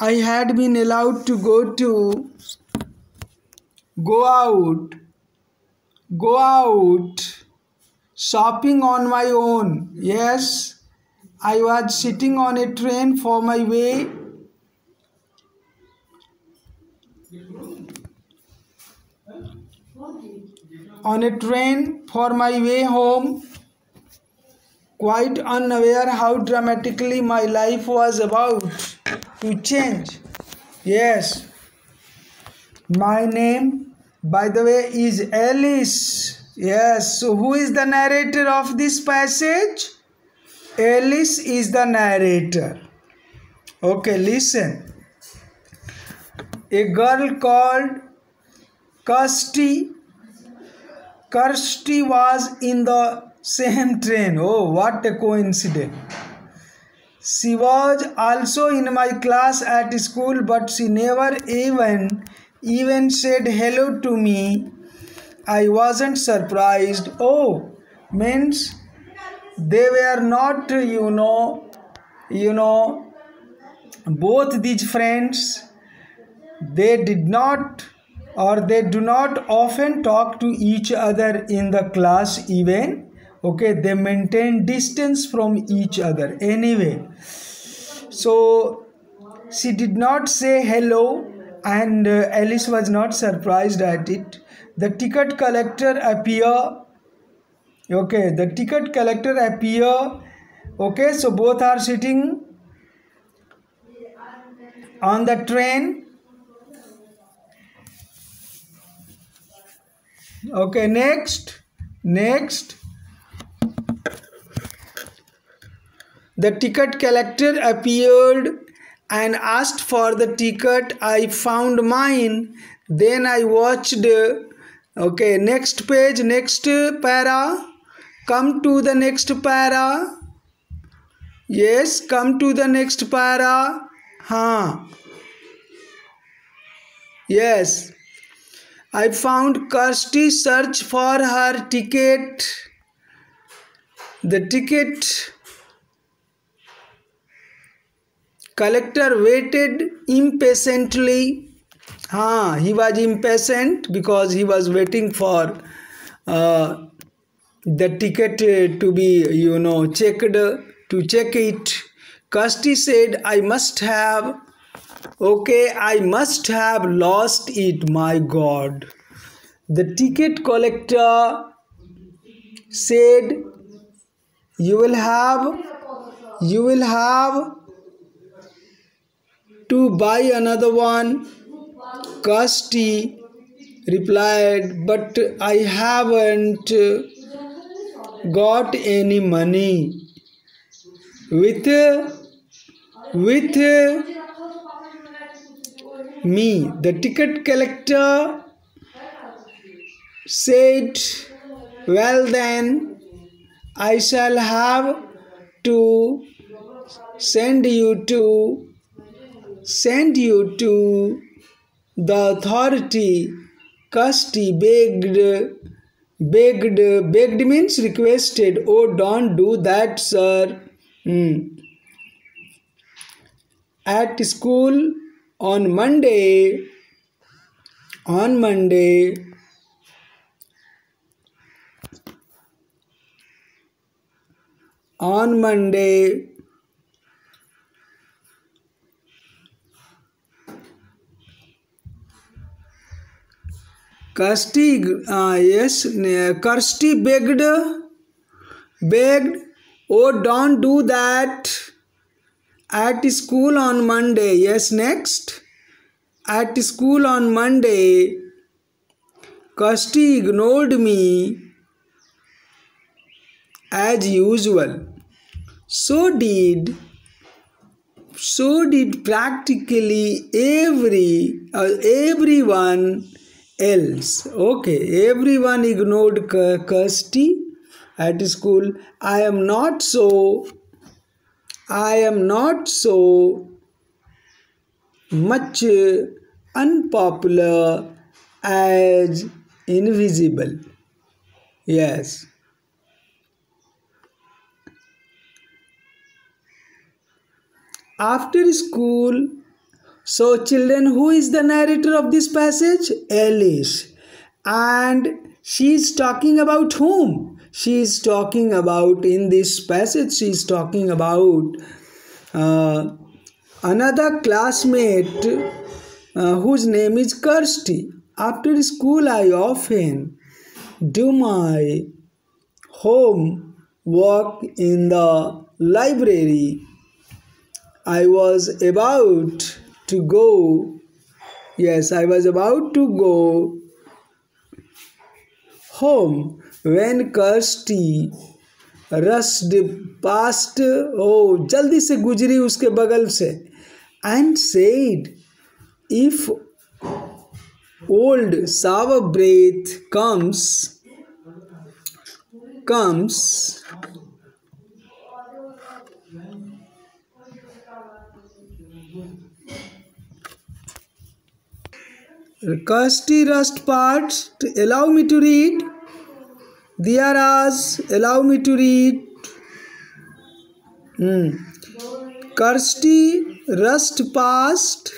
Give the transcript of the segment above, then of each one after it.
I had been allowed to go out shopping on my own. Yes, I was sitting on a train for my way home, quite unaware how dramatically my life was about to change. Yes, my name, by the way, is Alice. Yes, so who is the narrator of this passage? Alice is the narrator. Okay, listen. A girl called Kirsty was in the same train. Oh, what a coincidence. She was also in my class at school, but she never even said hello to me. I wasn't surprised. Oh, means they were not, both these friends, they did not or they do not often talk to each other in the class even. Okay, they maintain distance from each other anyway. So she did not say hello, and Alice was not surprised at it. The ticket collector appear. Okay, the ticket collector appear. Okay, so both are sitting on the train. Okay, next. The ticket collector appeared and asked for the ticket. I found mine. Then I watched. Okay, next page, next para. Come to the next para. Yes, come to the next para. Yes. I found Kirsty search for her ticket. The ticket collector waited impatiently. He was impatient because he was waiting for the ticket to be, checked, to check it. Kirsty said, I must have lost it, my God. The ticket collector said, you will have to buy another one. Kirsty replied, but I haven't got any money with me. The ticket collector said, well then, I shall have to send you to the authority. Kirsty begged means requested. Oh, don't do that, sir. At school on Monday, Kirsty begged, oh, don't do that. At school on Monday. Yes, next. At school on Monday, Kirsty ignored me as usual. So did practically everyone else. Okay, everyone ignored Kirsty at school. I am not so much unpopular as invisible. Yes. After school, So children, who is the narrator of this passage? Alice. And she is talking about whom? She is talking about, in this passage, she is talking about another classmate whose name is Kirsty. After school, I often do my homework in the library. I was about to go home when Kirsty rushed past, जल्दी से गुजरी उसके बगल से, and said, if old sour breath comes, Kirsty rushed past. Allow me to read. Diyaraz, allow me to read. Kirsty rushed past.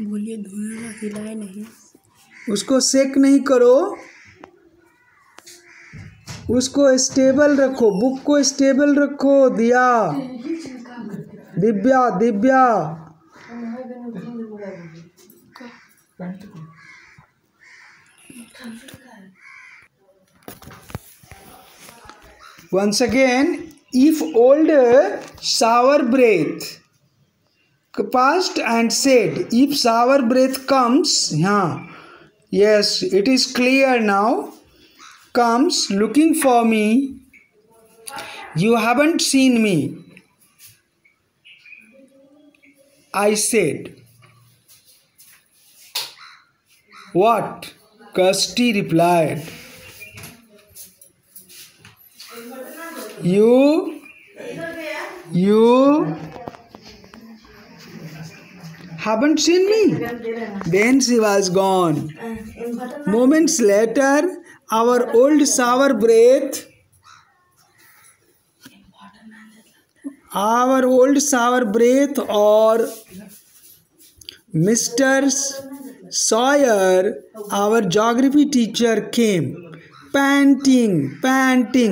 बोलिए, धुआं हिलाए नहीं, उसको सेक नहीं करो, उसको स्टेबल रखो, बुक को स्टेबल रखो। Divya once again, if old sour breath passed and said, if sour breath comes, yes, it is clear now, comes looking for me, you haven't seen me, I said. What? Kirsty replied, You haven't seen me? Then she was gone. Moments later, our old sour breath or Mr. Sawyer, our geography teacher, came. Panting.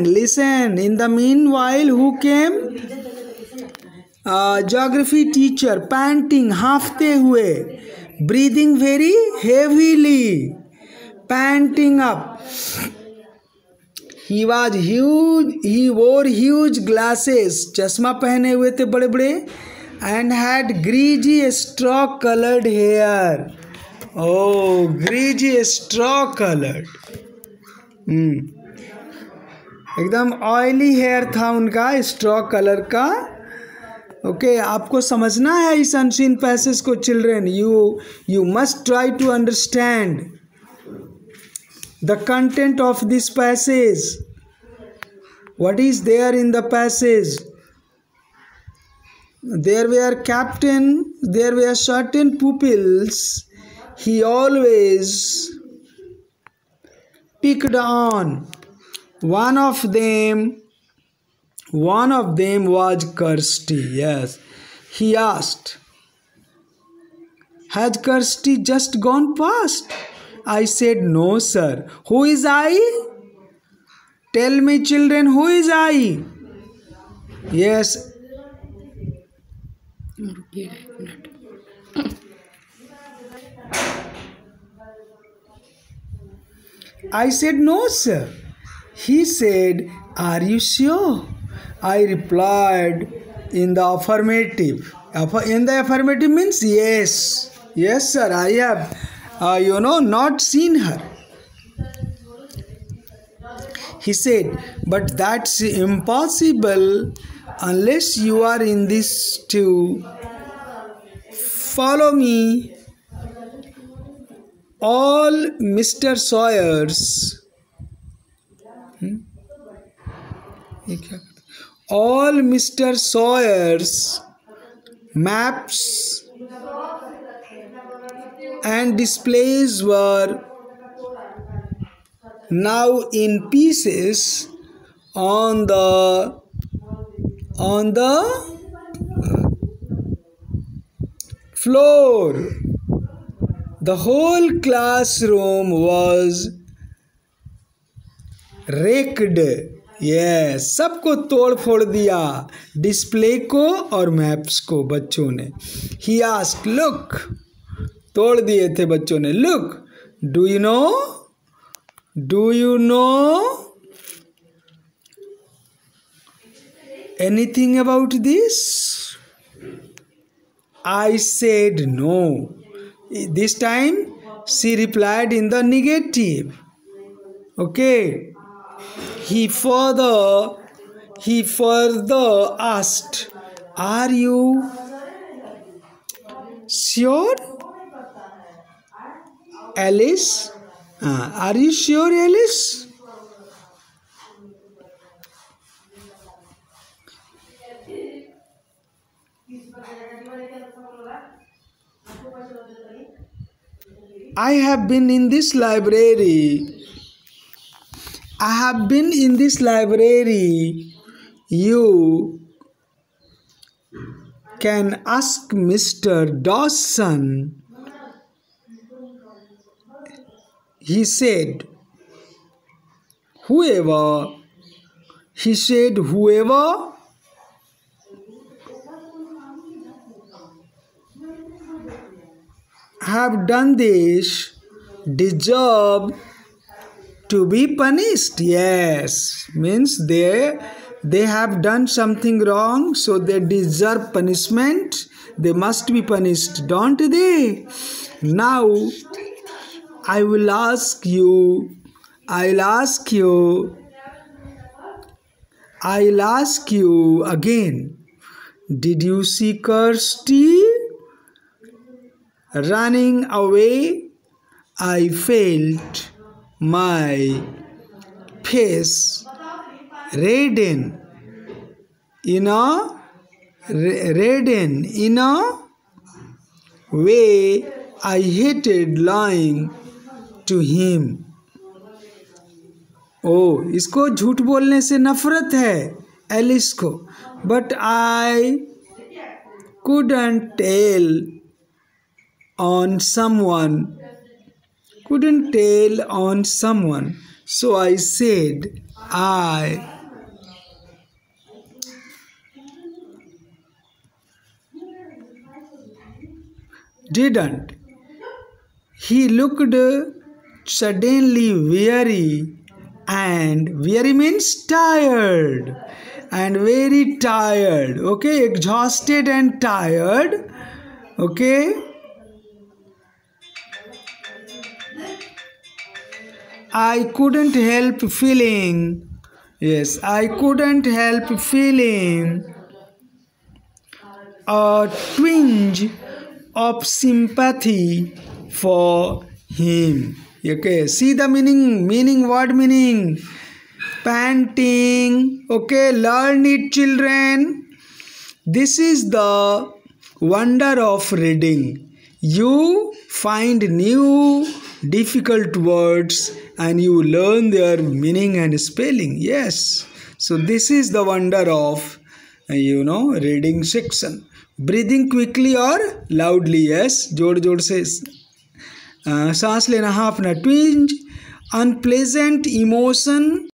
Listen, in the meanwhile, who came? Geography teacher, panting, हाँफते हुए, breathing very heavily, panting up. He was huge. He wore huge glasses. चश्मा पहने हुए थे बड़े बड़े. And had greasy straw colored hair. Oh, greasy straw colored. एकदम oily hair था उनका, स्ट्रॉ कलर का. ओके, आपको समझना है इस अनसीन पैसेज को children. You must try to understand the content of this passage. What is there in the passage? There were certain pupils he always picked on. One of them was Kirsty. Yes, he asked, has Kirsty just gone past? I said, no sir. Who is I? Tell me children, who is I? Yes. I said, no sir. He said, are you sure? I replied in the affirmative. In the affirmative means yes. Yes sir, I have not seen her. He said, but that's impossible unless you are in this too. Follow me. All Mr. Sawyer's maps and displays were now in pieces on the floor. The whole classroom was raked. Yes, सबको तोड़ फोड़ दिया, display को और maps को बच्चों ने. He asked, look, तोड़ दिए थे बच्चों ने. Look, do you know anything about this? I said no. This time she replied in the negative. Okay. He further asked, are you sure, Alice? Are you sure, Alice? I have been in this library. You can ask Mr. Dawson. He said, whoever have done this deserve to be punished. Yes, means they have done something wrong, so they deserve punishment. They must be punished, don't they? Now I'll ask you again. Did you see Kirsty running away? I felt my face redden in a way I hated lying to him. इसको झूठ बोलने से नफरत है Alice को. But I couldn't tell on someone, so I said I didn't. He looked suddenly weary, and weary means tired, and very tired. Okay, exhausted and tired. Okay. I couldn't help feeling a twinge of sympathy for him. Okay, see the meaning, word meaning. Panting. Okay, learn it, children. This is the wonder of reading. You find new difficult words and you learn their meaning and spelling. Yes, so this is the wonder of reading section. Breathing quickly or loudly. Yes, जोड़ से सांस लेना. हाँ, अपना twinge, unpleasant emotion